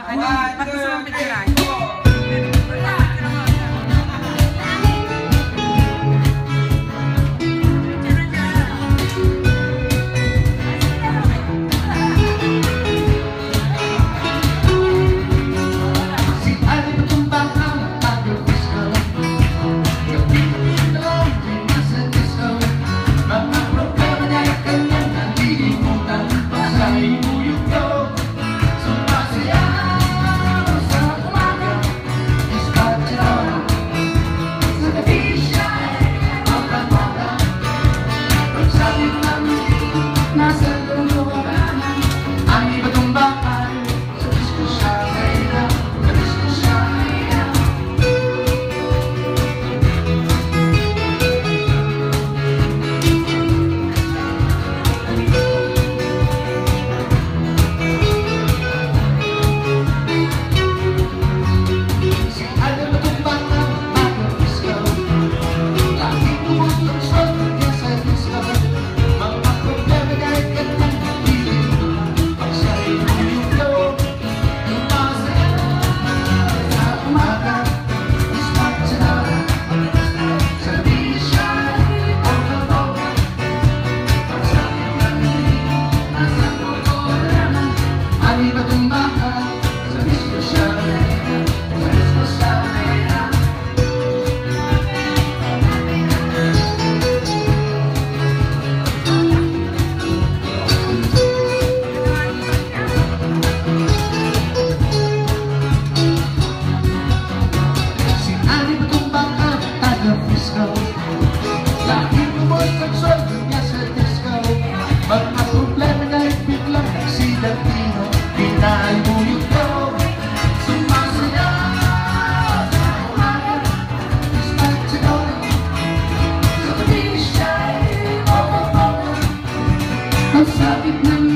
Ano, pag gusto mong picturean? Lagi kumot ang sweldo niya sa disco. Mga problema niya biglang nagsidagino. Pinahimuyog ko, sumasaya sa umaga. Ispat siya doon, sa tabi siya ay opo-opo. Ang sabit ng